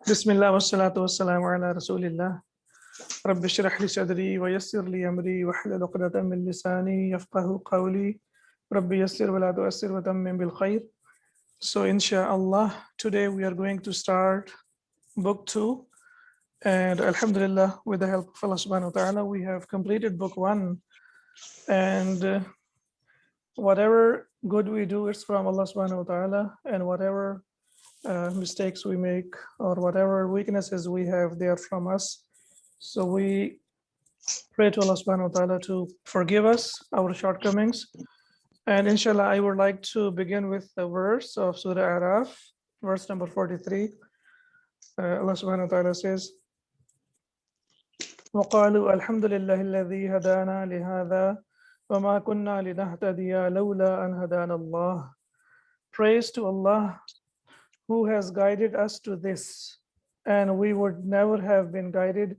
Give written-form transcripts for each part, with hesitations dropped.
Bismillah wassalatu wassalamu ala rasulillah. Rabbi shrah li sadri wa yassir li amri wa hlul 'uqdatan min lisani yafqahu qawli. Rabbi yassir wa la tu'assir wa tammim bil khair. So inshallah, today we are going to start book 2. And alhamdulillah, with the help of Allah subhanahu wa ta'ala, we have completed book 1. And whatever good we do, it's from Allah subhanahu wa ta'ala. And whatever mistakes we make or whatever weaknesses we have, they are from us. So we pray to Allah subhanahu wa ta'ala to forgive us our shortcomings. And inshallah, I would like to begin with the verse of Surah Araf, verse number 43. Allah subhanahu wa ta'ala says, وَقَالُوا الْحَمْدُ لِلَّهِ الَّذِي هَدَانَا لِهَذَا وَمَا كُنَّا لِنَهْتَدِيَ لَوْلَا أَنْ هَدَانَ اللَّهُ. Praise to Allah who has guided us to this, and we would never have been guided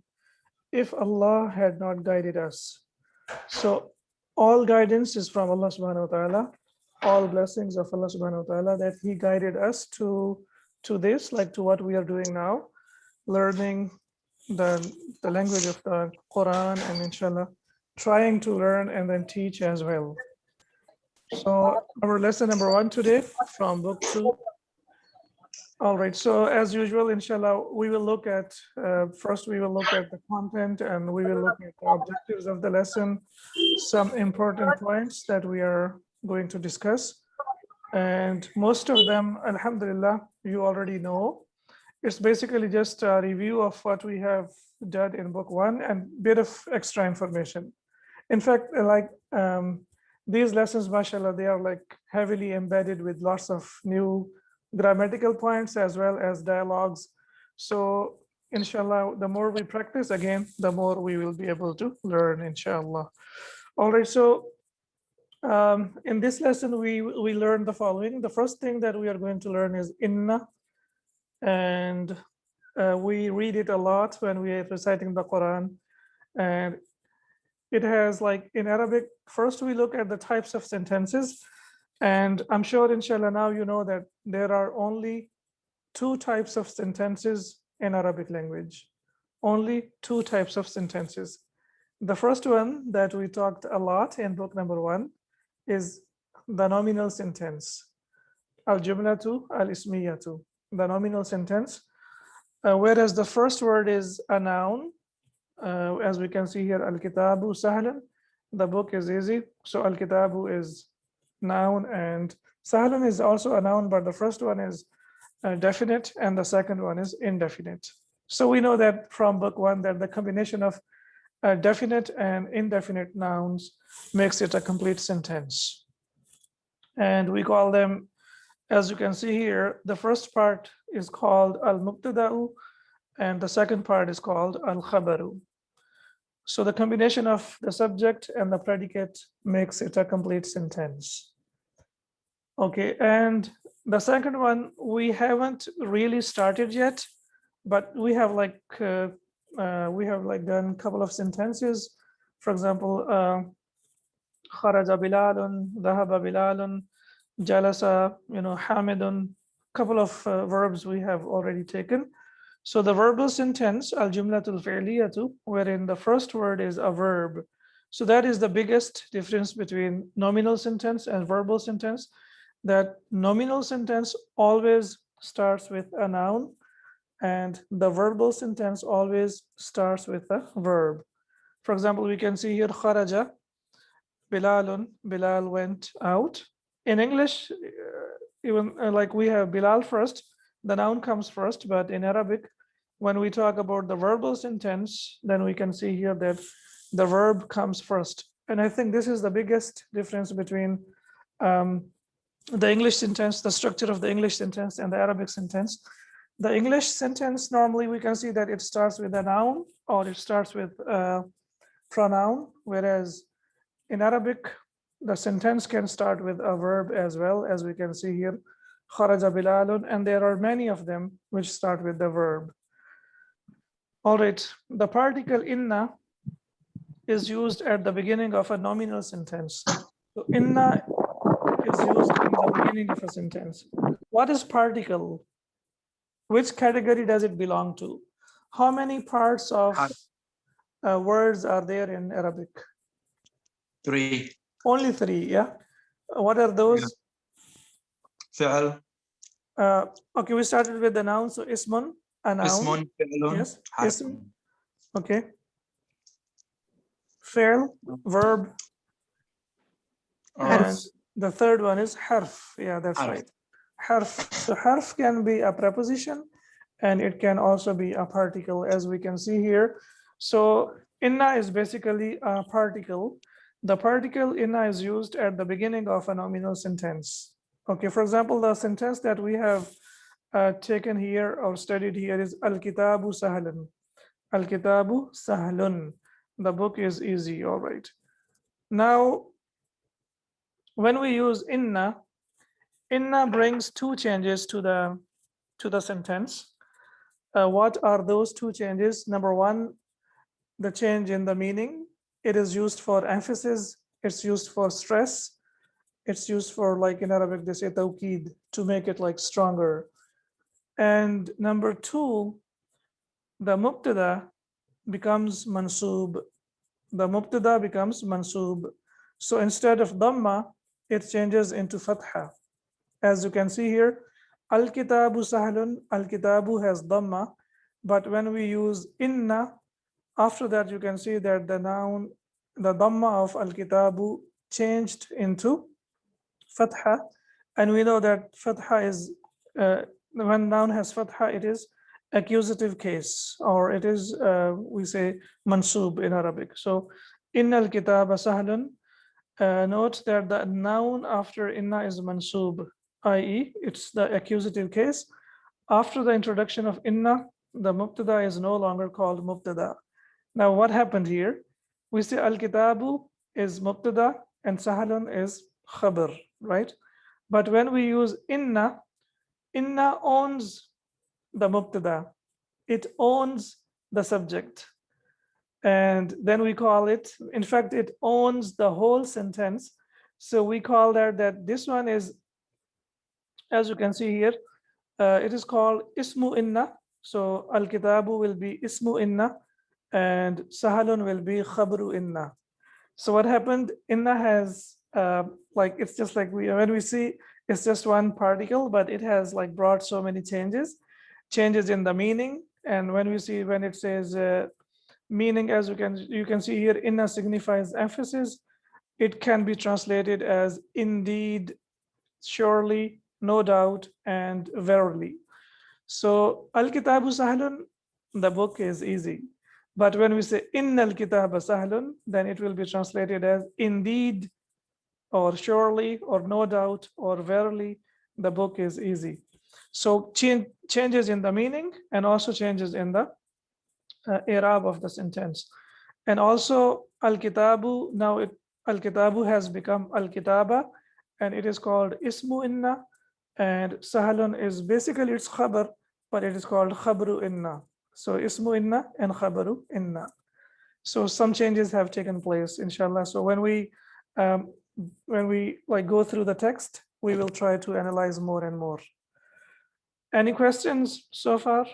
if Allah had not guided us. So all guidance is from Allah subhanahu wa ta'ala, all blessings of Allah subhanahu wa ta'ala, that He guided us to this, like to what we are doing now, learning the language of the Quran, and inshallah trying to learn and then teach as well. So our lesson number 1 today from book 2. All right, so as usual, inshallah, we will look at, first we will look at the content, and we will look at the objectives of the lesson, some important points that we are going to discuss. And most of them, alhamdulillah, you already know. It's basically just a review of what we have done in book 1 and bit of extra information. In fact, like these lessons, mashallah, they are like heavily embedded with lots of new grammatical points as well as dialogues. So inshallah, the more we practice, again, the more we will be able to learn, inshallah. All right, so in this lesson, we learn the following. The first thing that we are going to learn is inna, and we read it a lot when we are reciting the Quran. And it has, like in Arabic, first we look at the types of sentences. And I'm sure, inshallah, now you know that there are only 2 types of sentences in Arabic language. Only 2 types of sentences. The first one that we talked a lot in book number 1 is the nominal sentence. Al-jumlatu al-ismiyatu, the nominal sentence. Whereas the first word is a noun. As we can see here, al-kitabu sahlan, the book is easy. So al-kitabu is noun, and sahlan is also a noun, but the first one is definite and the second one is indefinite. So we know that from book 1 that the combination of definite and indefinite nouns makes it a complete sentence. And we call them, as you can see here, the first part is called al-mubtada'u and the second part is called al-khabaru. So the combination of the subject and the predicate makes it a complete sentence. Okay, and the second one we haven't really started yet, but we have like done a couple of sentences. For example, kharaja bilalun, dhahaba bilalun, jalasa, hamidun. Couple of verbs we have already taken. So the verbal sentence, al-jumlatul fi'liyatu, wherein the first word is a verb. So that is the biggest difference between nominal sentence and verbal sentence, that nominal sentence always starts with a noun and the verbal sentence always starts with a verb. For example, we can see here, kharaja bilalun, Bilal went out. In English, even like we have Bilal first, the noun comes first, but in Arabic, when we talk about the verbal sentence, then we can see here that the verb comes first. And I think this is the biggest difference between the English sentence, the structure of the English sentence and the Arabic sentence. The English sentence, normally we can see that it starts with a noun or it starts with a pronoun, whereas in Arabic, the sentence can start with a verb as well, as we can see here, kharaja bilalun, and there are many of them which start with the verb. All right, the particle inna is used at the beginning of a nominal sentence. So inna is used in the beginning of a sentence. What is particle? Which category does it belong to? How many parts of words are there in Arabic? 3. Only 3, yeah. What are those? فعل. Okay, we started with the noun. So ismun, a noun. اسم فعل Yes, حرف. ism. Okay. Fi'l, verb. And the third one is harf. Yeah, that's Harf. right. Harf. So harf can be a preposition and it can also be a particle, as we can see here. So inna is basically a particle. The particle inna is used at the beginning of a nominal sentence. Okay, for example, the sentence that we have taken here or studied here is Al-Kitabu Sahlun. Al-Kitabu Sahlun. The book is easy, all right. Now, when we use inna brings two changes to the sentence. What are those two changes? Number one, the change in the meaning. It is used for emphasis. It's used for stress. It's used for, like in Arabic, they say tawqid, to make it like stronger. And number two, the mubtada becomes mansub. The mubtada becomes mansub. So instead of dhamma, it changes into fatha. As you can see here, al-kitabu sahlun, al-kitabu has dhamma, but when we use inna, after that you can see that the noun, the dhamma of al-kitabu changed into fatha, and we know that fatha is, when noun has fatha, it is accusative case, or it is, we say mansub in Arabic. So, inna al-kitaba sahlun, note that the noun after inna is mansub, i.e., it's the accusative case. After the introduction of inna, the mubtada is no longer called mubtada. Now, what happened here? We say al-kitabu is mubtada and sahlun is khabar, right? But when we use inna owns the mubtada. It owns the subject. And then we call it, in fact, it owns the whole sentence. So we call that this one is, as you can see here, it is called ismu inna. So al-kitabu will be ismu inna and sahalun will be khabru inna. So what happened, inna has, like, it's just like when we see, it's just one particle, but it has like brought so many changes in the meaning. And when we see, when it says meaning, as you can see here, inna signifies emphasis. It can be translated as indeed, surely, no doubt, and verily. So al-kitabu sahlun, the book is easy. But when we say innal kitaba sahlun, then it will be translated as indeed, or surely, or no doubt, or verily, the book is easy. So changes in the meaning and also changes in the i'rab of the sentence. And also al-kitabu, now al-kitabu has become al-kitaba, and it is called ismu inna, and sahlun is basically its khabar, but it is called khabru inna. So ismu inna and khabaru inna. So some changes have taken place, inshallah. So when we like go through the text, we will try to analyze more and more. Any questions so far?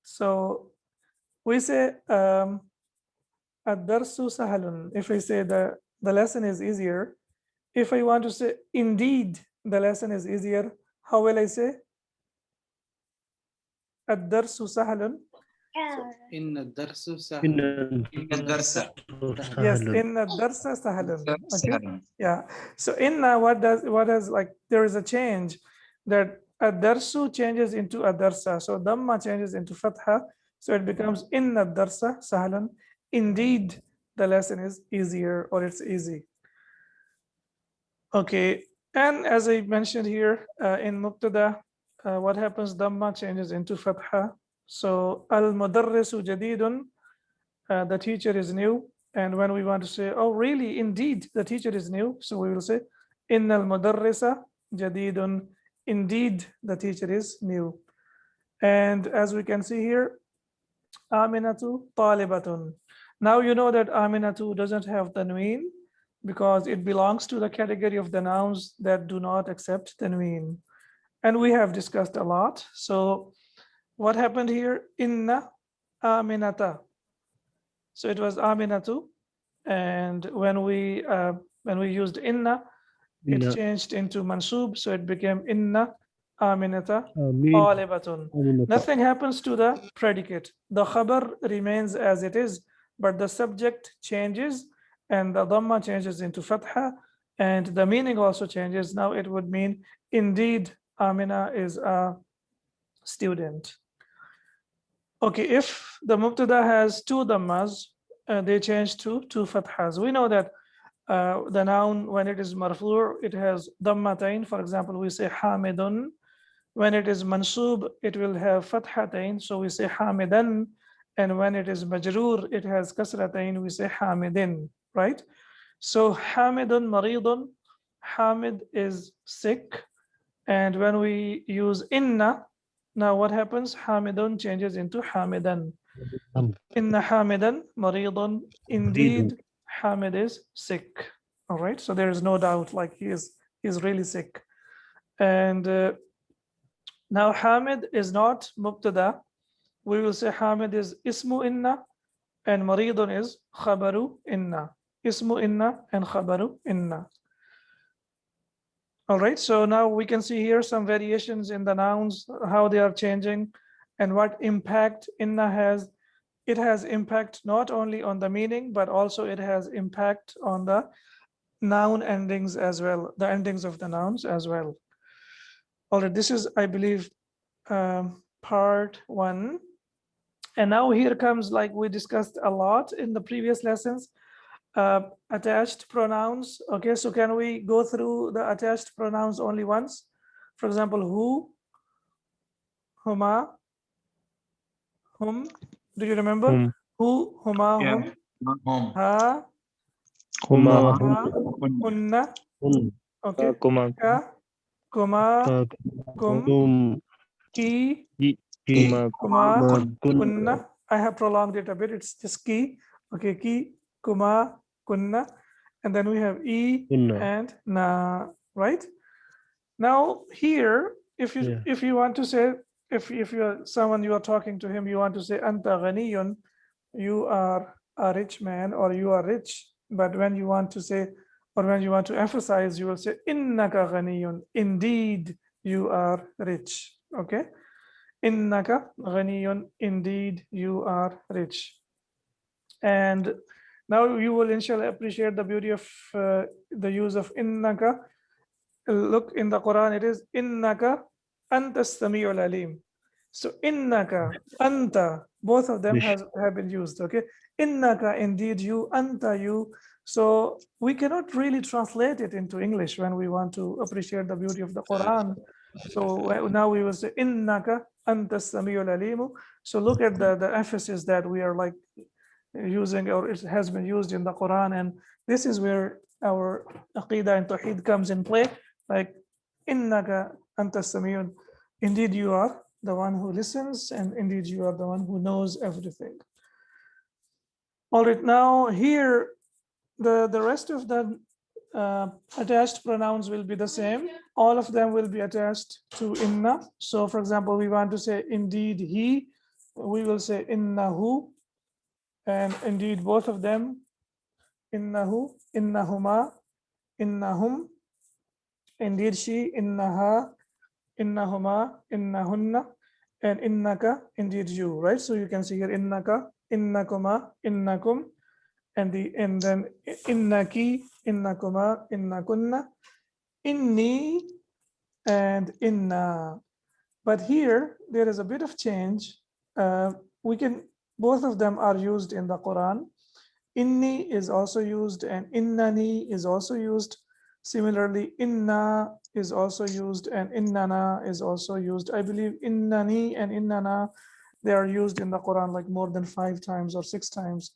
So we say ad-darsu sahalun. If we say the lesson is easier, if I want to say indeed the lesson is easier, how will I say? Ad-darsu sahalun. إن الدرس سهل. إن الدرس. Yes, inna darsa sahalun. Okay. Yeah. So inna, what does like, there is a change that ad-darsu changes into ad-darsa. So dhamma changes into fatha. So it becomes inna darsa sahalun. Indeed, the lesson is easier, or it's easy. Okay. And as I mentioned here, in mubtada, what happens? Dhamma changes into fatha. So al-mudarrisu jadidun, the teacher is new. And when we want to say, oh, really, indeed, the teacher is new, so we will say, innal mudarrisa jadidun, indeed, the teacher is new. And as we can see here, aminatu talibatun. Now you know that aminatu doesn't have tanween, because it belongs to the category of the nouns that do not accept tanween. And we have discussed a lot. So what happened here? Inna aminata. So it was aminatu. And when we used inna, it changed into mansub. So it became inna aminata talibatun. Nothing happens to the predicate. The khabar remains as it is, but the subject changes and the dhamma changes into fatha, and the meaning also changes. Now it would mean, indeed, Amina is a student. Okay, if the mubtada has two dhammas, they change to two fathas. We know that the noun, when it is marfu', it has dhammatain. For example, we say hamidun. When it is mansub, it will have fathatain, so we say hamidan. And when it is majroor, it has kasratain, we say hamidin, right? So hamidun maridun, hamid is sick. And when we use inna, now what happens? Hamidun changes into hamidan. Inna hamidan maridun, indeed Hamid is sick. All right, so there is no doubt, like he's really sick. And now Hamid is not mubtada. We will say Hamid is ismu inna and maridun is khabaru inna. Ismu inna and khabaru inna. All right, so now we can see here some variations in the nouns, how they are changing and what impact inna has. It has impact not only on the meaning, but also it has impact on the noun endings as well, the endings of the nouns as well. All right, this is, I believe, part one. And now here comes, like we discussed a lot in the previous lessons, attached pronouns. Okay, so can we go through the attached pronouns only once? For example, who, huma, hum. Do you remember? Who, huma, Yeah. hum, ha, Huma, ha, hunna. Okay, ka, kuma, kum, ki, kuma, kunna. I have prolonged it a bit. It's just ki. Okay, ki, kuma, kunna. And then we have e and na, right? Now here, if you want to say, if you're someone, you are talking to him, you want to say anta ghaniyun, you are a rich man or you are rich. But when you want to say, or when you want to emphasize, you will say innaka ghaniyun, indeed you are rich. Okay, innaka ghaniyun, indeed you are rich. And now you will inshallah appreciate the beauty of the use of innaka. Look in the Quran, it is innaka anta sami'ul alim. So innaka, anta, both of them have been used. Okay, innaka, indeed you, anta, you. So we cannot really translate it into English when we want to appreciate the beauty of the Quran. So now we will say innaka anta sami'ul alim. So look at the emphasis that we are like using, or it has been used in the Quran, and this is where our aqidah and tawheed comes in play. Like innaka anta samiyun, indeed you are the one who listens, and indeed you are the one who knows everything. All right, now here the rest of the attached pronouns will be the same. All of them will be attached to inna. So for example, we want to say indeed he, we will say innahu. And indeed, both of them, innahu, innahuma, innahum, indeed she, innaha, innahuma, innahunna, and innaka, indeed you, right? So you can see here innaka, innakuma, innakum, and then innaki, innakuma, innakunna, inni, and inna. But here there is a bit of change. Both of them are used in the Quran. Inni is also used and innani is also used. Similarly, inna is also used and innana is also used. I believe innani and innana, they are used in the Quran like more than 5 times or 6 times.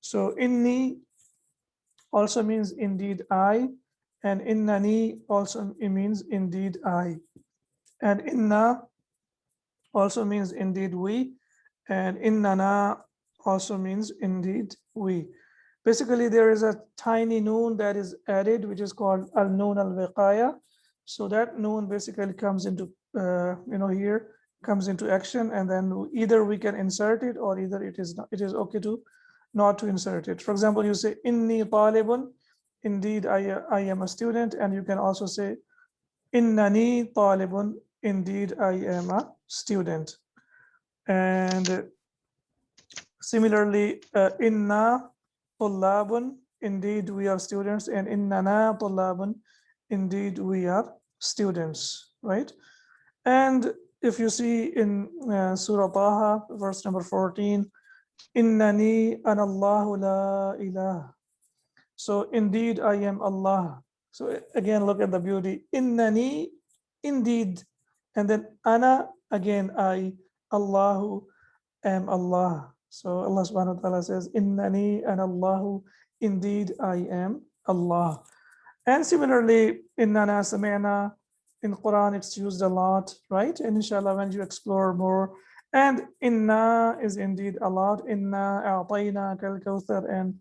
So inni also means indeed I, and innani also means indeed I. And inna also means indeed we, and innana also means indeed we. Basically, there is a tiny noon that is added, which is called al-noon al-wiqaya. So that noon basically comes into, here comes into action, and then either we can insert it or either it is not, it is okay to not to insert it. For example, you say inni talibun, indeed I am a student, and you can also say innani talibun, indeed I am a student. And similarly, inna tullabun, indeed we are students, and innana tullabun, indeed we are students, right? And if you see in Surah Taha, verse number 14, innani anallahu la ilah. So indeed I am Allah. So again, look at the beauty. Innani, indeed, and then ana, again I, Allahu, am Allah. So Allah subhanahu wa ta'ala says, innani anallahu, indeed I am Allah. And similarly, innana sami'na, in Quran it's used a lot, right? And inshallah, when you explore more, and inna is indeed a lot. Inna a'tayna kal kawthar, and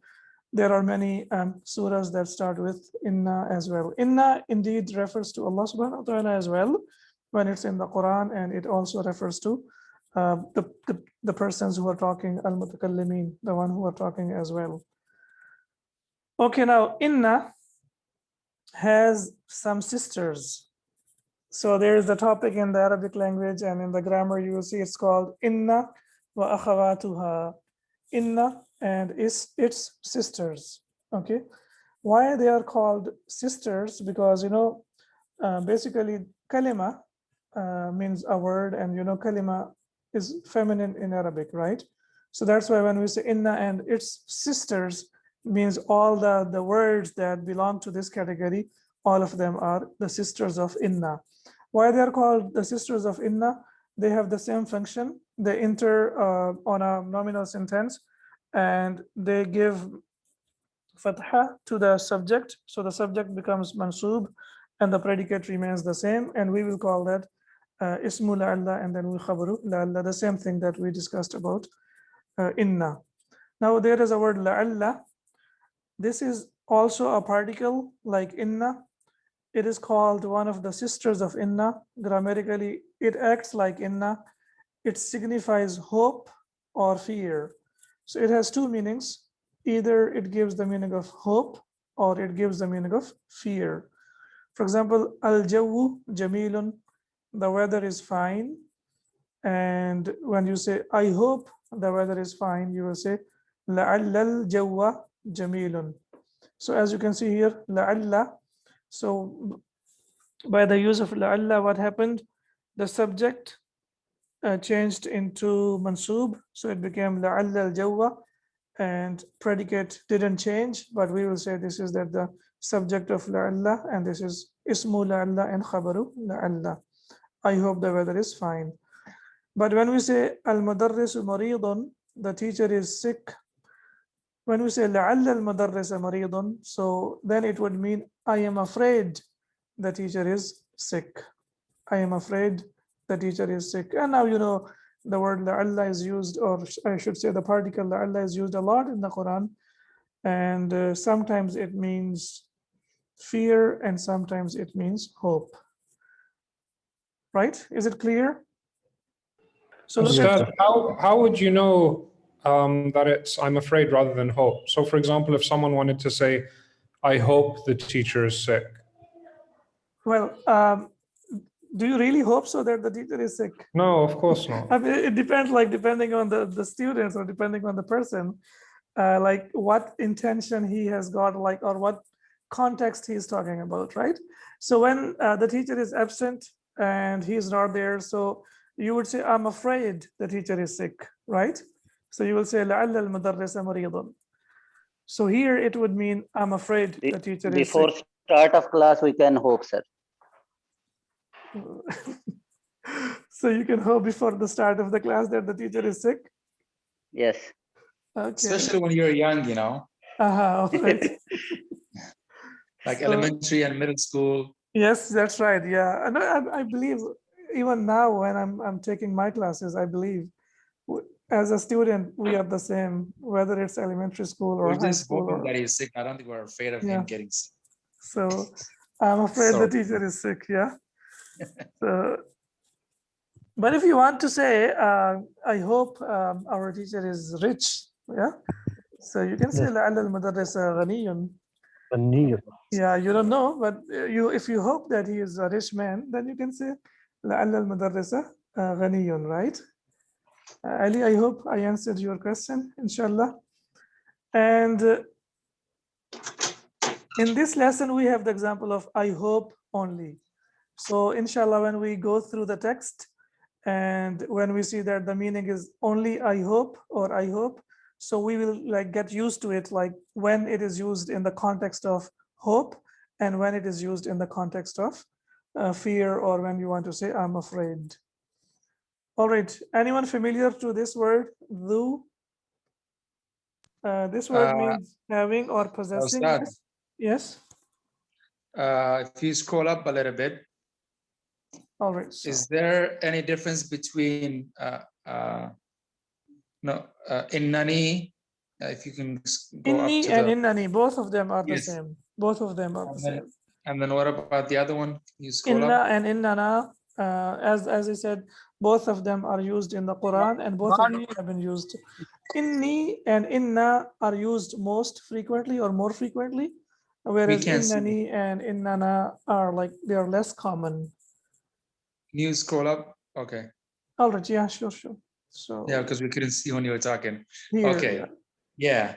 there are many surahs that start with inna as well. Inna indeed refers to Allah subhanahu wa ta'ala as well when it's in the Quran, and it also refers to the persons who are talking, al-mutakallimin, the one who are talking as well. Okay, now inna has some sisters. So there is a topic in the Arabic language, and in the grammar you will see it's called inna wa akhawatuha. Inna and its sisters. Okay, why they are called sisters? Because basically kalima means a word, and kalima is feminine in Arabic, right? So that's why when we say inna and its sisters, means all the words that belong to this category, all of them are the sisters of inna. Why they are called the sisters of inna? They have the same function. They enter on a nominal sentence, and they give fatha to the subject. So the subject becomes mansub, and the predicate remains the same. And we will call that ismu la'alla, and then we khabaru la'alla, the same thing that we discussed about inna. Now there is a word la'alla. This is also a particle like inna. It is called one of the sisters of inna. Grammatically, it acts like inna. It signifies hope or fear. So it has two meanings. Either it gives the meaning of hope or it gives the meaning of fear. For example, al-jawu jamilun, the weather is fine. And when you say, I hope the weather is fine, you will say, la'alla al-jawwa jamilun. So as you can see here, la'alla. So by the use of la'alla, what happened? The subject changed into mansub, so it became la'alla al-jawwa, and predicate didn't change, but we will say this is that the subject of la'alla, and this is ismu la'alla and khabaru la'alla. I hope the weather is fine. But when we say al-mudarrisu maridun, the teacher is sick. When we say la'alla al-mudarrisa maridun, so then it would mean I am afraid the teacher is sick. I am afraid the teacher is sick. And now the word la'alla is used, or I should say the particle la'alla is used a lot in the Quran. And sometimes it means fear and sometimes it means hope. Right? Is it clear? So look Ustad, at, how would you know that it's I'm afraid rather than hope? So for example, if someone wanted to say, I hope the teacher is sick. well, do you really hope so that the teacher is sick? No, of course not. I mean, it depends, like depending on the students or depending on the person, like what intention he has got, like, or what context he's talking about, right? So when the teacher is absent and he's not there, so you would say, I'm afraid the teacher is sick, right? So you will say, لَعَلَّ الْمُدَرِّسَ مَرِيضٌ. So here it would mean, I'm afraid the teacher is sick. Before start of class, we can hope, sir. So you can hope before the start of the class that the teacher is sick? Yes. Okay. Especially when you're young, All right. like So- elementary and middle school. Yes, that's right. Yeah, and I believe even now when I'm taking my classes, I believe as a student, we are the same, whether it's elementary school or We're high just school. hoping Or, that he's sick. I don't think we're afraid of Yeah. him getting sick. so I'm afraid So- the teacher is sick. Yeah. So, but if you want to say, I hope our teacher is rich. Yeah. So you can say, Yes. لعل المدرس غني. غني. Yeah, you don't know, but if you hope that he is a rich man, then you can say لعل المدرس غني, right? Ali, I hope I answered your question, inshallah. And in this lesson, we have the example of I hope only. So inshallah, when we go through the text and when we see that the meaning is only I hope or I hope, so we will like get used to it, like when it is used in the context of hope and when it is used in the context of fear, or when you want to say I'm afraid. All right, anyone familiar to this word, dhu? This word means having or possessing. Ustad, Yes. if you scroll up a little bit, All right. So is there any difference between innani? If you can go up inni to and the, innani, both of them are the Yes. same. Both of them are the And then- same. and then what about the other one? You scroll Inna up. and innana, as I said, both of them are used in the Quran and both of them have been used. Inni and inna are used most frequently or more frequently, whereas can't see. innani and innana are like they are less common. Can you scroll up? Okay. All right, yeah, sure. So Yeah, because we couldn't see when you were talking. here, Okay. Yeah.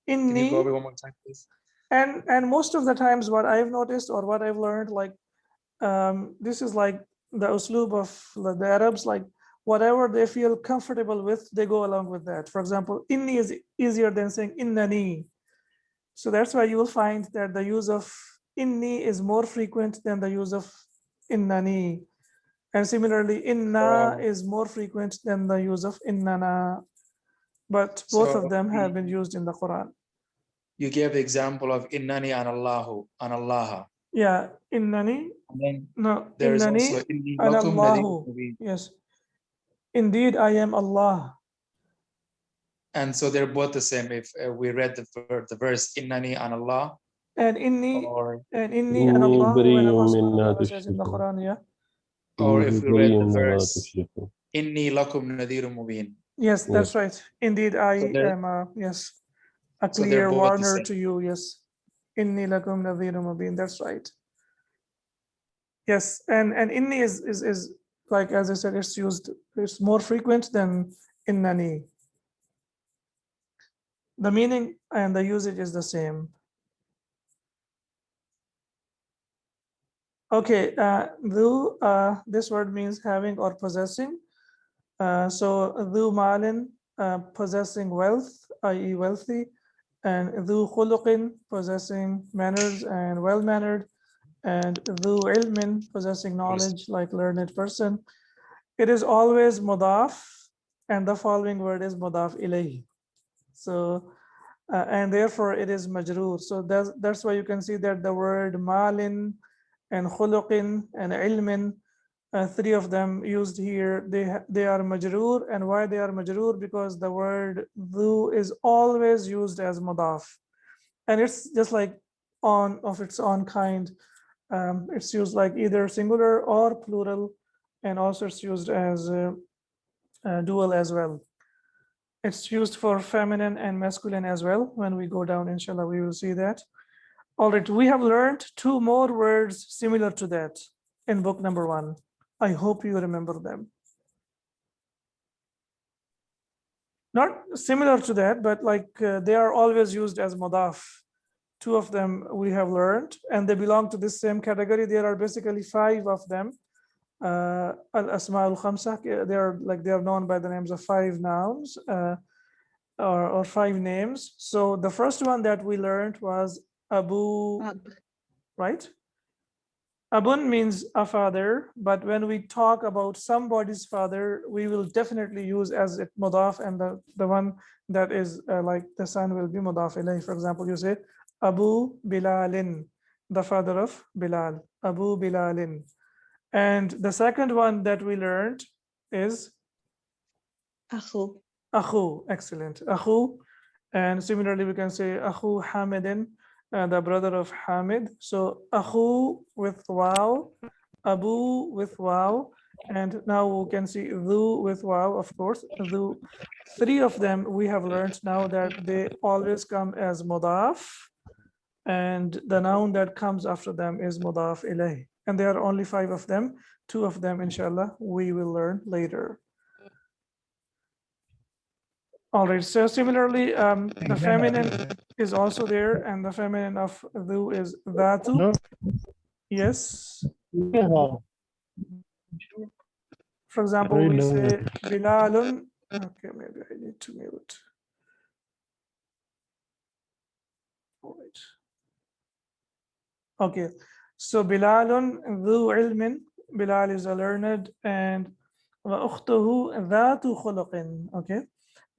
Inni, Can you go over one more time, please? and most of the times what I've noticed or what I've learned, like this is like the usloob of the Arabs, like whatever they feel comfortable with, they go along with that. For example, inni is easier than saying innani. So that's why you will find that the use of inni is more frequent than the use of innani. And similarly, inna Oh. is more frequent than the use of innana. But both So of them have been the- used in the Quran. You gave the example of innani an Allahu, an Allah. Yeah, innani, And then no, there is innani also inni and lakum Allahu. nadhirun mubin. Yes. Indeed, I am Allah. And so they're both the same. If we read the verse innani an Allah, And inni or and Allah, when Allah subhanahu wa ta'ala says in the Quran, yeah. if we read the بريء مما verse تشركون. inni lakum nadhirun mubin. Yes, that's right. Indeed, I they're- am yes, a so they're clear both the warner same. to you. Yes. Inni lakum nadhirun mubin. That's right. Yes, and inni is like, as I said, it's more frequent than innani. The meaning and the usage is the same. Okay, dhu, this word means having or possessing. So dhu malin, possessing wealth, i.e. wealthy, and dhu khuluqin, possessing manners and well-mannered, and dhu ilmin, possessing knowledge, like learned person. It is always mudaf, and the following word is mudaf ilayhi. So, and therefore it is majroor. So that's why you can see that the word malin and khuluqin and ilmin, three of them used here, they are majroor. And why they are majroor? Because the word dhu is always used as mudaf, and it's just like on of its own kind. It's used like either singular or plural, and also it's used as dual as well. It's used for feminine and masculine as well. When we go down, inshallah, we will see that. All right, we have learned two more words similar to that in book number 1. I hope you remember them. Not similar to that, but like they are always used as mudaf. Two of them we have learned, and they belong to this same category. There are basically 5 of them. Al-Asma al-Khamsa, they are known by the names of 5 nouns or 5 names. So the first one that we learned was Abu, right? Abun means a father, but when we talk about somebody's father, we will definitely use as it mudaf, and the one that is like the son will be mudaf ilayh. For example, you say Abu Bilalin, the father of Bilal, Abu Bilalin. And the second one that we learned is Akhu. Akhu, excellent. Akhu. And similarly, we can say Akhu Hamidin, the brother of Hamid. So Akhu with waw, Abu with waw, and now we can see Dhu with waw, of course. Dhu. Three of them we have learned now that they always come as mudaf, and the noun that comes after them is mudaf ilayh. And there are only 5 of them. 2 of them, inshallah, we will learn later. All right, so similarly, the feminine is also there, and the feminine of dhu is dhatu. Yes. For example, we say Bilalun. Okay, maybe I need to mute. All right. Okay, so Bilalun dhu ilmin. Bilal is a learned, and wa ukhtuhu dhatu khuluqin. Okay,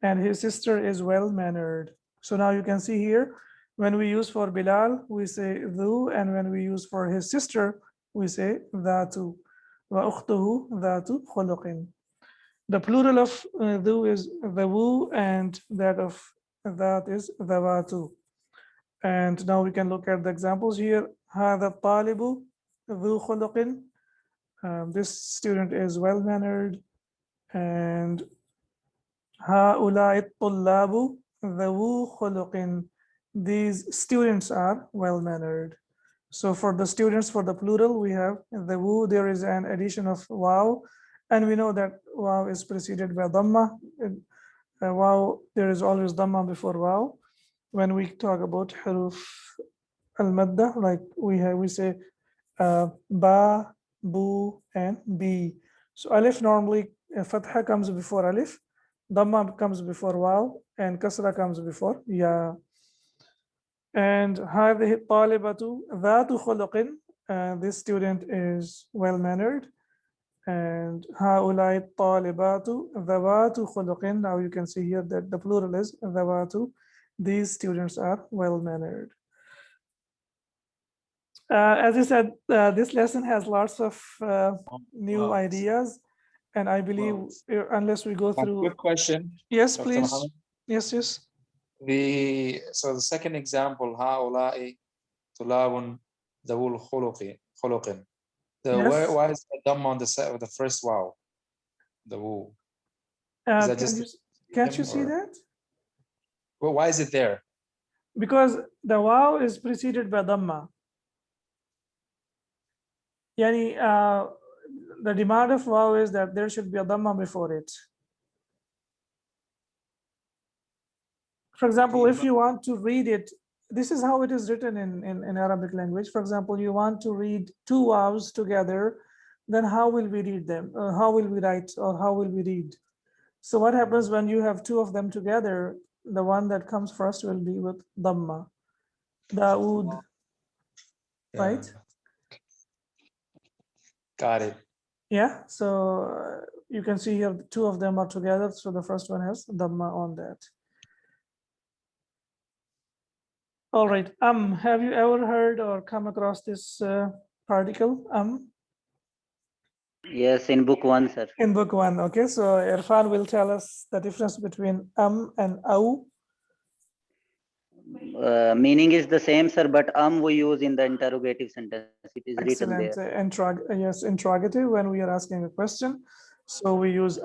and his sister is well mannered. So now you can see here, when we use for Bilal, we say dhu, and when we use for his sister, we say dhatu. Wa ukhtuhu dhatu khuluqin. The plural of dhu is dhawu, and that of that is dhawatu. And now we can look at the examples here. هذا الطالب ذو خلق. This student is well mannered. And هؤلاء الطلاب ذو خلق. These students are well mannered. So for the students, for the plural, we have the wu. There is an addition of waw, and we know that waw is preceded by dhamma. Waw, there is always dhamma before waw. When we talk about huruf al-madda, like we say ba, bu, and bi. So alif normally fatha comes before alif, dhamma comes before waw, and kasra comes before ya. And هذه الطالبة ذات خلق. This student is well mannered. And هؤلاء الطالبات ذوات خلق. Now you can see here that the plural is ذوات. These students are well mannered. As I said, this lesson has lots of new ideas, and I believe unless we go through. Quick question. Yes, Dr. please. Muhammad. Yes, yes. So the second example, هؤلاء طلاب ذوو خلق. Yes. Why is the dhamma on the first waw? The wu. Is that Can't you see that? Well, why is it there? Because the waw is preceded by dhamma. Yani, the demand of waw is that there should be a dhamma before it. For example, if you want to read it, this is how it is written in Arabic language. For example, you want to read 2 waws together, then how will we read them? How will we write, or how will we read? So what happens when you have 2 of them together? The one that comes first will be with dhamma. Dawood, right? Got it. Yeah, so you can see here 2 of them are together. So the first one has dhamma on that. All right, have you ever heard or come across this particle, Yes, in book 1, sir. In book 1, okay. So Irfan will tell us the difference between and au. Meaning is the same, sir, but we use in the interrogative sentence. It is written there. Yes, interrogative when we are asking a question. So we use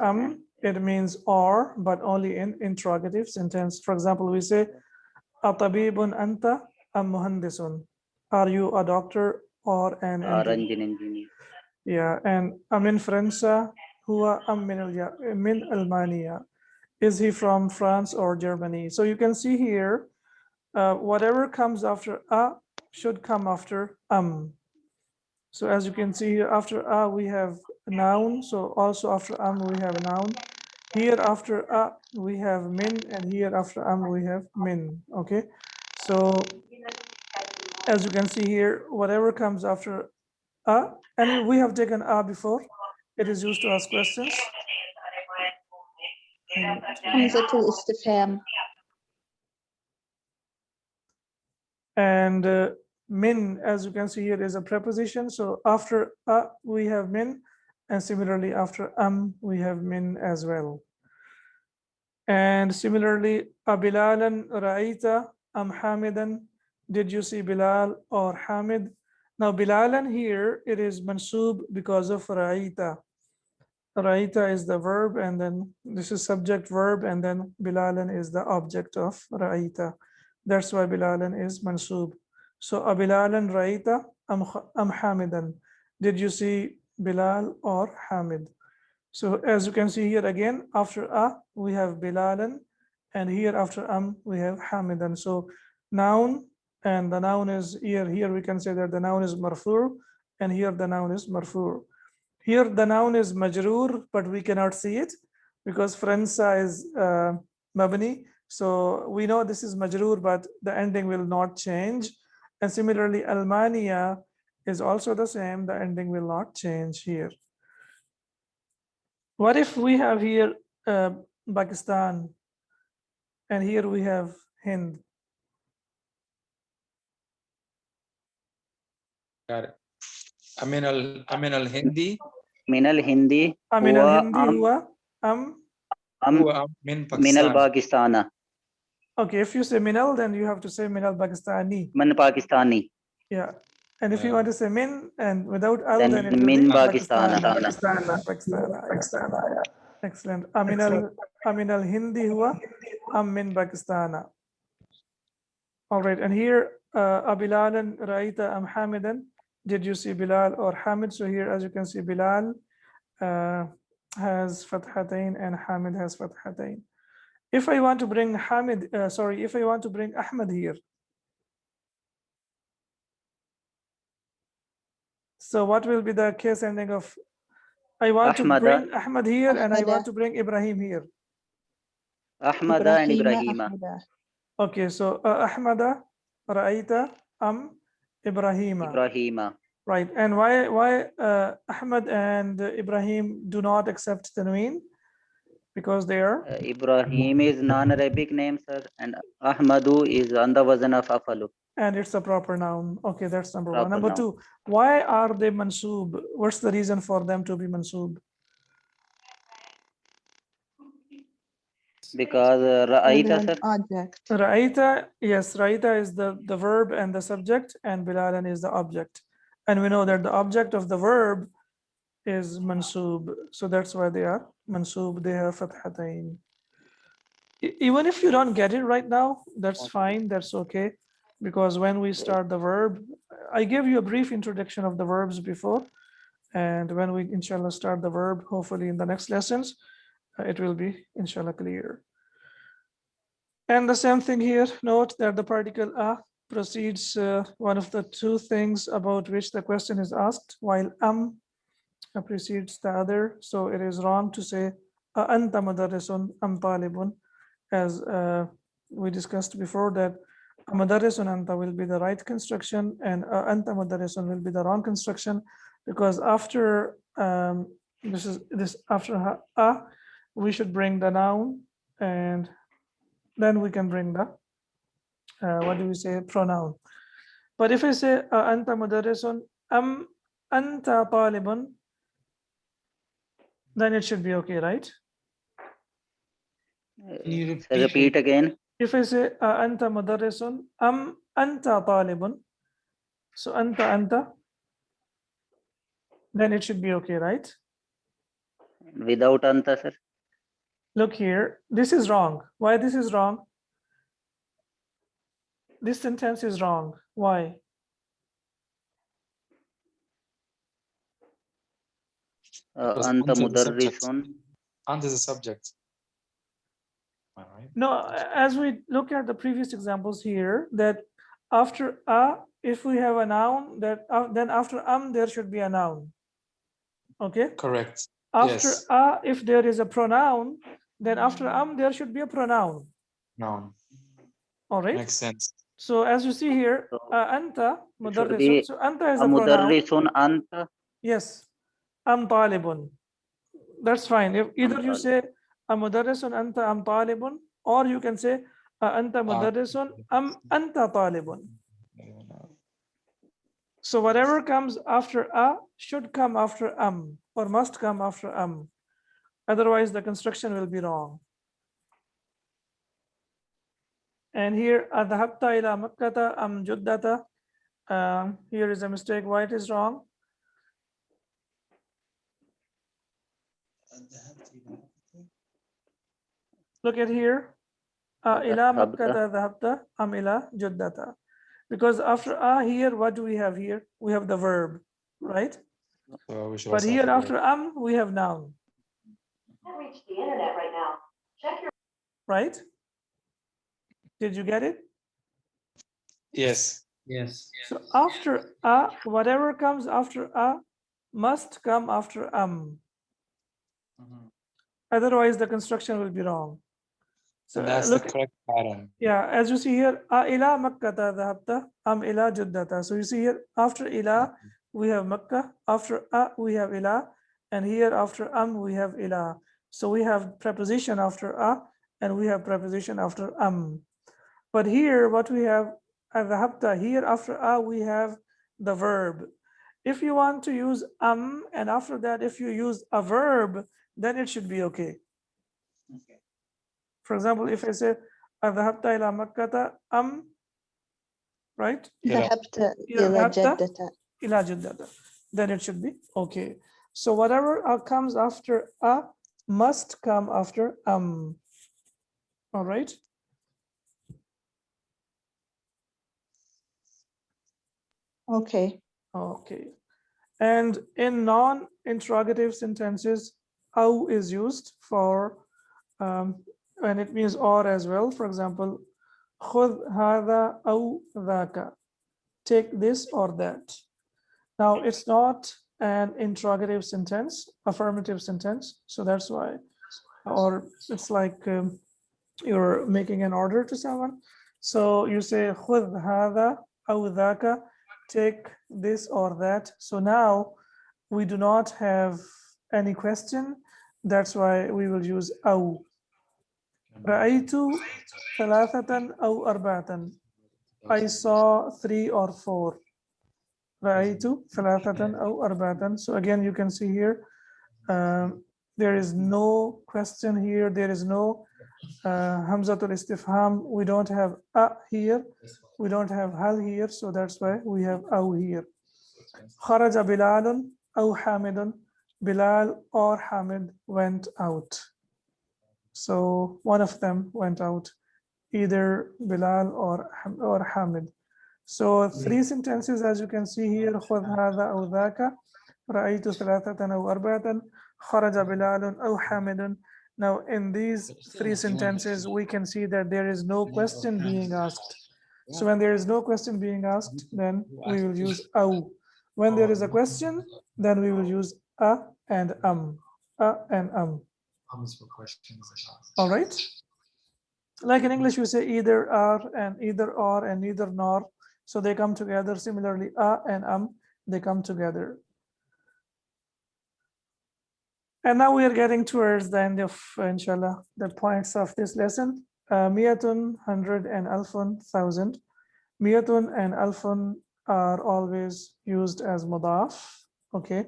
it means or, but only in interrogative sentence. For example, we say atabibun anta am muhandisun. Are you a doctor or an engineer? Yeah, and amin Fransa huwa am min Almania. Is he from France or Germany? So you can see here, whatever comes after a should come after So as you can see here, after a we have noun. So also after we have noun. Here after a we have min, and here after we have min. Okay, so as you can see here, whatever comes after a, and we have taken a before. It is used to ask questions. Hamzatul istifham. And min, as you can see here, is a preposition. So after a we have min, and similarly after we have min as well. And similarly, Bilalan Ra'ita am Hamidan. Did you see Bilal or Hamid? Now Bilalan here, it is mansub because of Ra'ita. Ra'ita is the verb, and then this is subject verb, and then Bilalan is the object of Ra'ita. That's why Bilalan is mansub. So Bilalan Ra'ita am Hamidan. Did you see Bilal or Hamid? So as you can see here again, after we have Bilalan, and here after we have Hamidan. So noun, and the noun is here we can say that the noun is marfu, and here the noun is marfu. Here the noun is majroor, but we cannot see it because Fransa is mabni. So we know this is majroor, but the ending will not change. And similarly, Almania is also the same. The ending will not change here. What if we have here Pakistan, and here we have Hind? Got it. Amin al Hindi. min al Hindi Amin huwa al-Hindi huwa am Huwa min min al Pakistan. Pakistana. Okay, if you say Minal, then you have to say Minal Pakistani. Man Pakistani. Yeah. And if you Yeah. want to say Min and without Al, Then then it will min be Pakistana. Pakistana. Yeah. Excellent. Amin al-Hindi huwa am min Pakistana. All right. And here, Bilalan Ra'ita am Hamidan. Did you see Bilal or Hamid? So here, as you can see, Bilal has Fathatain and Hamid has Fathatain. If I want to bring Hamid, if I want to bring Ahmad here. So what will be the case ending of, I want to Ahmada. bring Ahmad here and I Ahmada. want to bring Ibrahim here. Ahmada and Ibrahima. Ahmada. Okay, so Ahmada, Ra'aita, Ibrahima. Ibrahima. Right, and why Ahmad and Ibrahim do not accept Tanween? Because they are? Ibrahim is non-Arabic name, sir, and Ahmadu is on the wazn of Afalu. And it's a proper noun. Okay, that's number one. Proper Number noun. two, why are they mansub? What's the reason for them to be mansub? Because Ra'aita, sir. Object. Ra'aita, yes, Ra'aita is the verb and the subject, and Bilalan is the object. And we know that the object of the verb is mansub. So that's why they are mansub. They have fathatain. Even if you don't get it right now, that's fine. That's okay. Because when we start the verb, I gave you a brief introduction of the verbs before. And when we, inshallah, start the verb, hopefully in the next lessons, it will be, inshallah, clear. And the same thing here, note that the particle a precedes one of the two things about which the question is asked, while precedes the other. So it is wrong to say anta mudarrisun am talibun, as we discussed before, that mudarrisun anta will be the right construction and anta mudarrisun will be the wrong construction, because after after we should bring the noun, and then we can bring the what do we say, pronoun. But if I say anta mudarrisun am anta talibun, then it should be okay, right? Can you Sir, repeat again. If I say anta mudarrisun am anta talibun, so anta, then it should be okay, right? Without anta, sir. Look here, this is wrong. Why this is wrong? This sentence is wrong. Why? Because Anta anta is the subject. mudarrisun. Anta is the subject. All right. No, as we look at the previous examples here, that after if we have a noun, that then after there should be a noun. Okay. Correct. After Yes. if there is a pronoun, then after there should be a pronoun. No. All right. Makes sense. So as you see here, So, anta it should mudarrisun. be So anta is a pronoun. Mudarrisun anta. Yes. Am talibun. That's fine. If either you talibun. say mudarrisun anta am talibun, or you can say anta mudarrisun am anta talibun. So whatever comes after should come after or must come after Otherwise the construction will be wrong. And here, adhabta ila makkata am juddata. Here is a mistake. Why it is wrong? Look at here. Ila makkata dhahabta am ila juddata. Because after here, what do we have here? We have the verb, right? So we should But also here have the after we have noun. Can't reach the internet right now. Check your. Right? Did you get it? yes. Yes. So after whatever comes after must come after Otherwise, the construction will be wrong. So And that's look, the correct pattern. yeah, as you see here, ila makkata dhahabta am ila juddata. So you see here, after ila we have makkah, after we have ila, and here after we have ila. So we have preposition after and we have preposition after But here, what we have dhahabta, here after we have the verb. If you want to use and after that, if you use a verb, then it should be okay. For example, if I say adhabta ila makkata right? ذهبت إلى إلى ذهبت جدة. ila juddata, then it should be okay. So whatever comes after must come after all right. Okay. Okay. And in non-interrogative sentences, أو is used for and it means or as well. For example, خذ هذا أو ذاك. Take this or that. Now it's not an interrogative sentence, affirmative sentence. So that's why, or it's like you're making an order to someone. So you say خذ هذا أو ذاك. Take this or that. So now we do not have any question. That's why we will use أو. رأيت ثلاثة أو أربعة. I saw 3 or 4. رأيت ثلاثة أو أربعة. So again, you can see here, there is no question here. There is no Hamzatul Istifham. We don't have here. We don't have hal here. So that's why we have أو here. خرج بلال أو حامد. Bilal or Hamid went out. So one of them went out, either Bilal or Hamid. So 3 sentences, as you can see here, خذ هذا أو ذاك. رأيت ثلاثة أو أربعة. خرج بلال أو حامد. Now in these 3 sentences, we can see that there is no question being asked. So when there is no question being asked, then we will use أو. When there is a question, then we will use and all right. Like in English, we say either are and either or and neither nor. So they come together. Similarly, and they come together. And now we are getting towards the end of, inshallah, the points of this lesson. Miyatun, 100, and alfun, 1,000. Miyatun and alfun are always used as mudaf. Okay.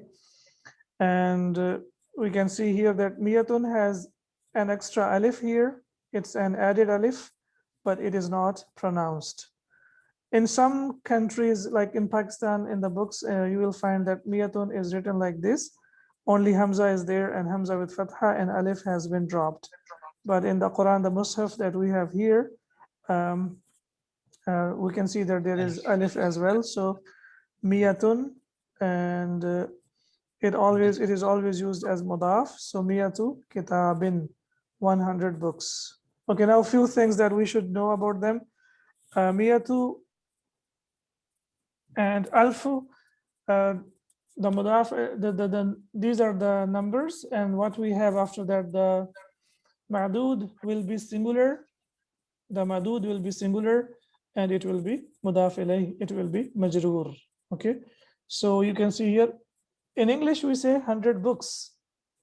And we can see here that miyatun has an extra alif here. It's an added alif, but it is not pronounced. In some countries, like in Pakistan, in the books, you will find that miyatun is written like this. Only Hamza is there, and Hamza with fatha, and alif has been dropped. But in the Quran, the Mus'haf that we have here, we can see that there is alif as well. So miyatun, and it is always used as mudaf. So miyatu kitabin, 100 books. Okay, now a few things that we should know about them. Miyatu and alfu, the mudaf, these are the numbers, and what we have after that, the ma'dud will be singular. The ma'dud will be singular, and it will be mudaf ilayh. It will be majroor. Okay, so you can see here. In English, we say 100 books,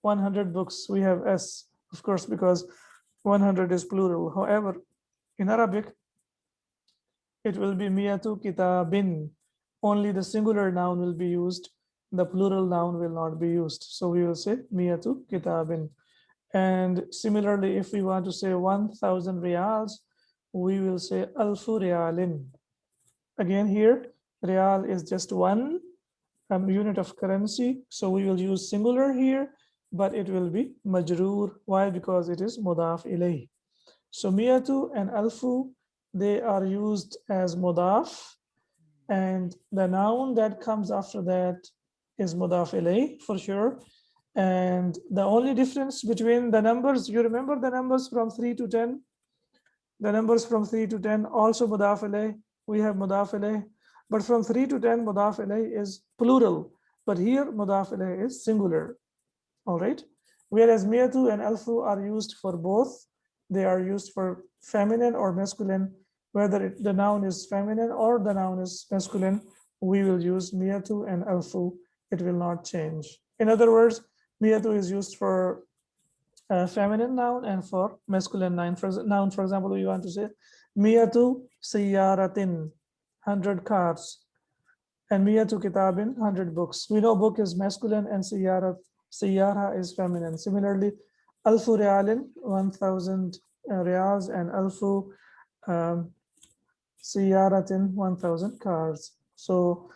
100 books. We have S, of course, because 100 is plural. However, in Arabic, it will be miyatu kitabin. Only the singular noun will be used. The plural noun will not be used. So we will say miyatu kitabin. And similarly, if we want to say 1,000 riyals, we will say alfu realin. Again here, real is just one unit of currency, so we will use singular here, but it will be majroor. Why? Because it is mudaf ilayh. So miyatu and alfu, they are used as mudaf, and the noun that comes after that is mudaf ilayh for sure. And the only difference between the numbers, you remember the numbers from 3 to 10? The numbers from 3 to 10 also mudaf ilayh, we have mudaf ilayh, but from 3 to 10 mudaf ilayh is plural, but here mudaf ilayh is singular. All right, whereas miyatu and alfu are used for both. They are used for feminine or masculine. Whether the noun is feminine or the noun is masculine, we will use miyatu and alfu. It will not change. In other words, miyatu is used for feminine noun and for masculine noun. For example, we want to say miyatu siyaratin, 100 cars, and miyatu kitabin, 100 books. We know book is masculine and siyara is feminine. Similarly, alfu realin, 1000 reals, and alfu siyaratin, 1000 cars. So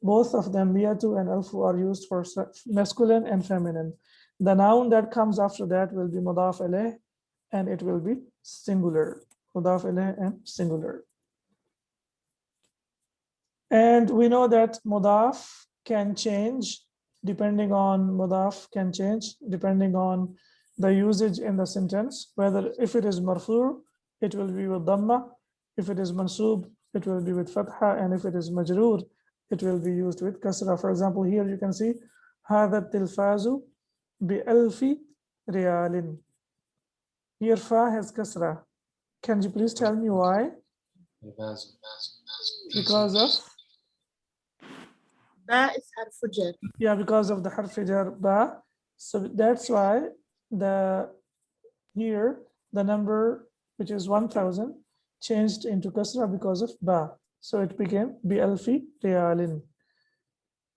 both of them, miyatu and alfu, are used for masculine and feminine. The noun that comes after that will be mudaf ilayh, and it will be singular. Mudaf ilayh and singular. And we know that mudaf can change depending on the usage in the sentence. Whether if it is marfu, it will be with dhamma. If it is mansub, it will be with fatha, and if it is majroor, it will be used with kasra. For example, here you can see هذا التلفاز بألف ريال. Here fa has kasra. Can you please tell me why? Because of Ba is harf jar. Yeah, because of the harf jar ba. So that's why the number, which is 1000, changed into kasra because of ba. So it became bi alfi riyalin.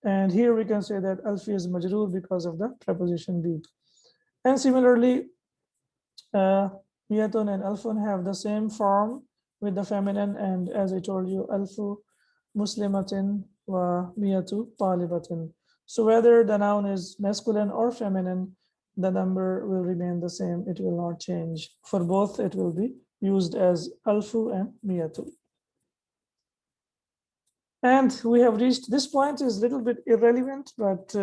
And here we can say that alfi is majroor because of the preposition bi. And similarly, miyatun and alfun have the same form with the feminine, and as I told you, alfu muslimatin wa miyatu talibatin. So whether the noun is masculine or feminine, the number will remain the same. It will not change. For both, it will be used as alfu and miyatu. And we have reached this point, is a little bit irrelevant, but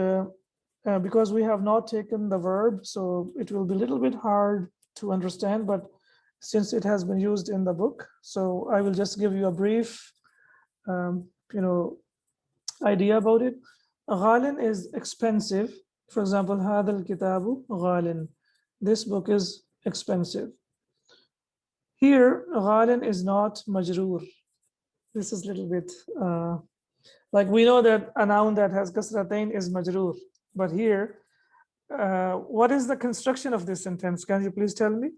because we have not taken the verb, so it will be a little bit hard to understand, but since it has been used in the book, so I will just give you a brief idea about it. Ghalin is expensive. For example, هذا الكتاب غال. This book is expensive. Here, ghalin is not majroor. This is a little bit like we know that a noun that has kasratain is majroor, but here, what is the construction of this sentence? Can you please tell me?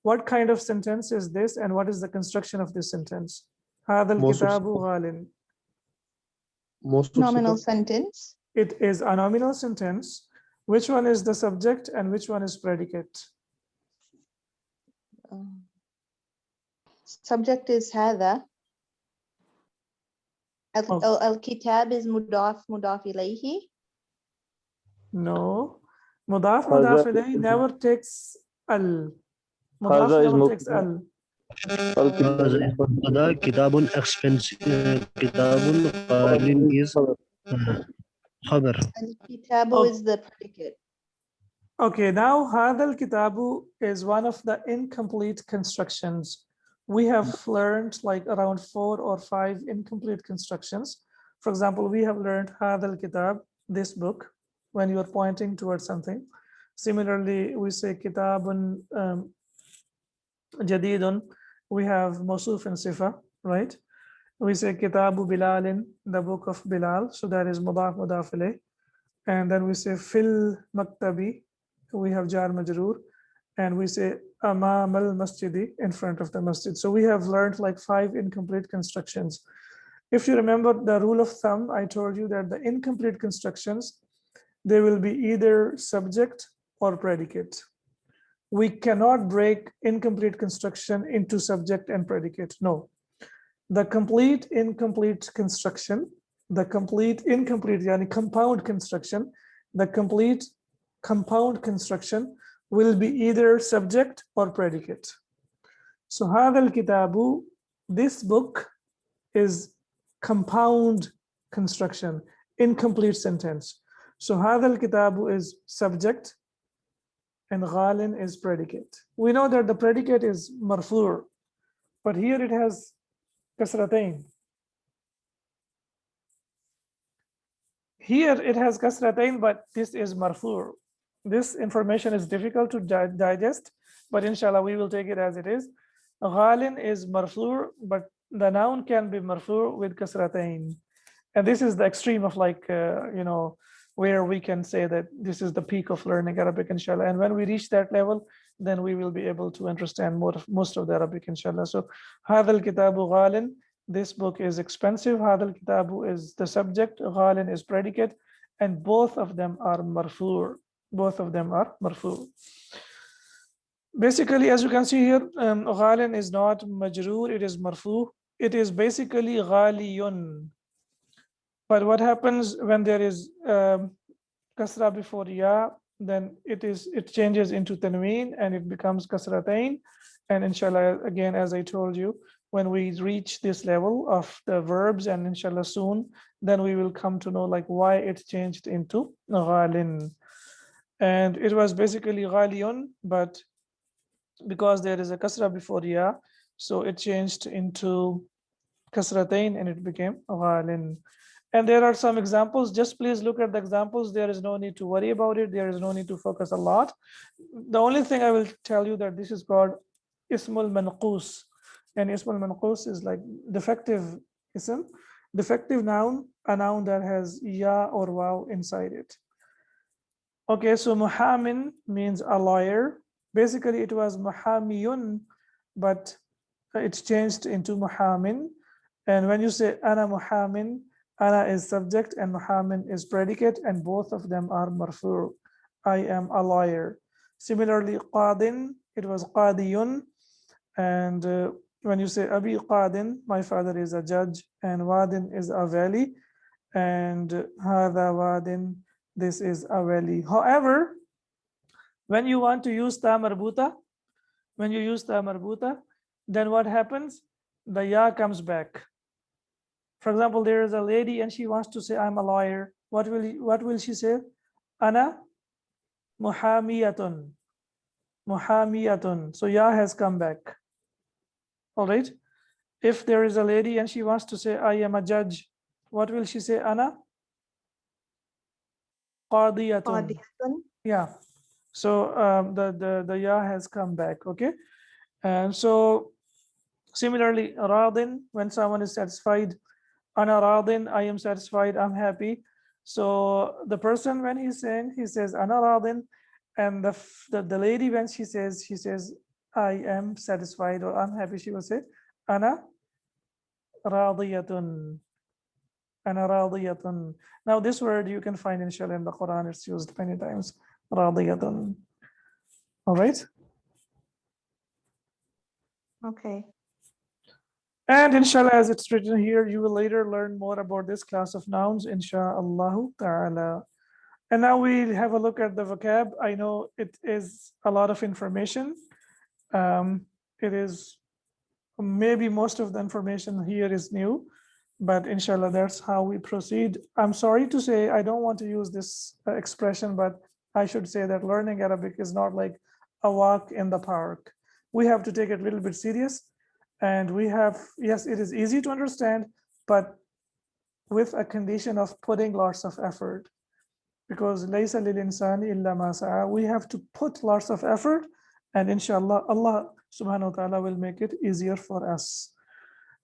What kind of sentence is this, and what is the construction of this sentence? هذا الكتاب غال. Nominal sentence. It is a nominal sentence. Which one is the subject and which one is predicate? Subject is هذا. Al-kitab is mudaf ilayhi. No. Mudaf ilayhi never takes al. Mudaf never takes al. هذا كتاب expensive كتاب قال is خبر. Al-kitabu is the predicate. Okay, now هذا الكتاب is one of the incomplete constructions. We have learned like around 4 or 5 incomplete constructions. For example, we have learned هذا الكتاب, this book, when you are pointing towards something. Similarly, we say kitabun jadidun, we have mawsuf and sifa, right? We say kitabu Bilalin, the book of Bilal, so that is mudaf ilayh. And then we say fil maktabi, we have jar majroor, and we say amam al masjidi, in front of the masjid. So we have learned like 5 incomplete constructions. If you remember the rule of thumb, I told you that the incomplete constructions, they will be either subject or predicate. we cannot break incomplete construction into subject and predicate. No, the complete incomplete construction, the complete incomplete yani compound construction, the complete compound construction will be either subject or predicate. So هذا الكتاب, this book is compound construction, incomplete sentence. So هذا الكتاب is subject and غال is predicate. We know that the predicate is marfu', but here it has kasratain. Here it has kasratain, but this is marfu'. This information is difficult to digest, but inshallah we will take it as it is. Ghalin is marfu', but the noun can be marfu' with kasratain. And this is the extreme of like, where we can say that this is the peak of learning Arabic, inshallah. And when we reach that level, then we will be able to understand most of the Arabic, inshallah. So, هذا الكتاب غال, this book is expensive. هذا الكتاب is the subject, غال is predicate, and both of them are marfu'. Both of them are marfu'. Basically, as you can see here, غال is not majroor, it is marfu'. It is basically ghaliyun. But what happens when there is kasra before ya, then it changes into tanween and it becomes kasratain. And inshallah, again, as I told you, when we reach this level of the verbs, and inshallah soon, then we will come to know like why it changed into ghalin. And it was basically ghaliyun, but because there is a kasra before ya, so it changed into kasratain and it became ghalin. And there are some examples. Just please look at the examples. There is no need to worry about it. There is no need to focus a lot. The only thing I will tell you that this is called ismul manqus. And ismul manqus is like defective ism, defective noun, a noun that has ya or waw inside it. Okay, so muhamin means a lawyer. Basically, it was muhamiyun, but it's changed into muhamin. And when you say ana muhamin, ana is subject and muhamin is predicate, and both of them are marfu'. I am a lawyer. Similarly, qadin, it was qadiyun. And when you say abi qadin, my father is a judge, and wadin is a valley, and hadha wadin, this is a valley. However, when you want to use ta marbuta, then what happens? The ya comes back. For example, there is a lady and she wants to say, I'm a lawyer. What will she say? Ana muhamiyatun. Muhamiyatun. So ya has come back. All right. If there is a lady and she wants to say, I am a judge, what will she say? Ana qadiyatun. Yeah. So the ya has come back. Okay. And so similarly, radin, when someone is satisfied, ana radin, I am satisfied, I'm happy. So the person, when he's saying, he says ana radin, and the lady, when she says I am satisfied or I'm happy, she will say ana radiyatun. Ana radiyatun. Now this word you can find inshallah in the Quran, it's used many times. Radiyatun. All right. Okay. And inshallah, as it's written here, you will later learn more about this class of nouns, insha'Allah ta'ala. And now we have a look at the vocab. I know it is a lot of information. It is maybe most of the information here is new, but inshallah, that's how we proceed. I'm sorry to say, I don't want to use this expression, but I should say that learning Arabic is not like a walk in the park. We have to take it a little bit serious. And we have, yes, it is easy to understand, but with a condition of putting lots of effort. Because laysa lil insani illa ma sa'a, we have to put lots of effort, and inshallah, Allah subhanahu wa ta'ala will make it easier for us.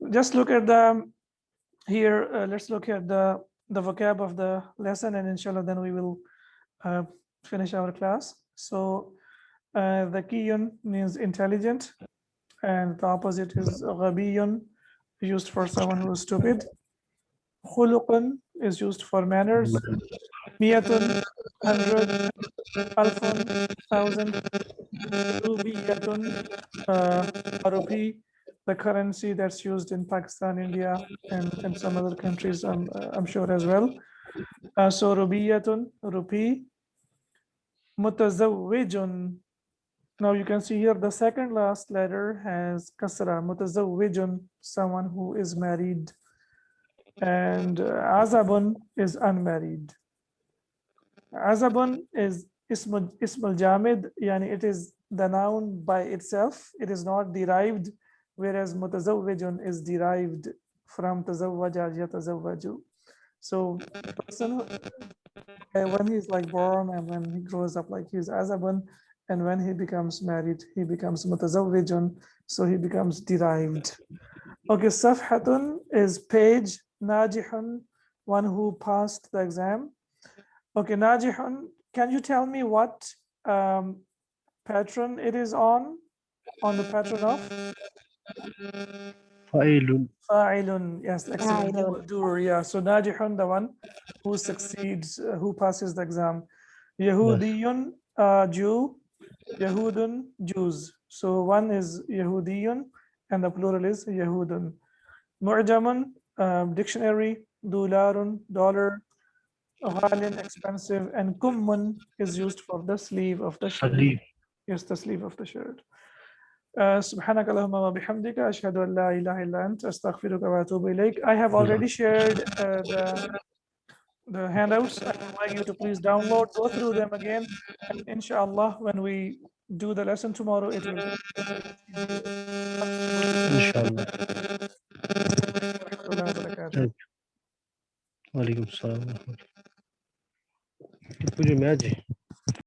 Just look at the, here, let's look at the vocab of the lesson, and inshallah, then we will finish our class. So, dhakiyun means intelligent. And the opposite is ghabiyun, used for someone who is stupid. Khuluqun is used for manners. Miyatun, 100. alfun, thousand, rupiyatun, a rupee, the currency that's used in Pakistan, India, and some other countries, I'm sure as well. So rupiyatun, rupee, mutazawwijun. Now you can see here the second last letter has kasra, mutazawwijun, someone who is married, and azabun is unmarried. Azabun is ismul jamid, yani it is the noun by itself, it is not derived, whereas mutazawwijun is derived from tazawwaja yatazawwaju. So person when he's like born and when he grows up, like he's azabun, and when he becomes married, he becomes mutazawwijun, so he becomes derived. Okay, safhatun is page, najihun, one who passed the exam. Okay, najihun, can you tell me what patron it is on the patron of? Fa'ilun. Fa'ilun, yes, excellent. Fa'ilun. Doer, yeah. So najihun, the one who succeeds, who passes the exam. Yahudiyun, Jew. Yahudun, Jews. So one is Yahudiyun and the plural is Yahudun. Mu'jamun, dictionary. Dularun, dollar. Ghalin, expensive. And kummun is used for the sleeve of the shirt. Salib. Yes, the sleeve of the shirt. سبحانك اللهم وبحمدك أشهد أن لا إله إلا أنت أستغفرك وأتوب إليك. I have already shared the handouts. I would like you to please download, go through them again, and inshallah, when we do the lesson tomorrow, it will be Inshallah. warahmatullahi wabarakatuh. Thank you. Walaikum salam. Tipo de média.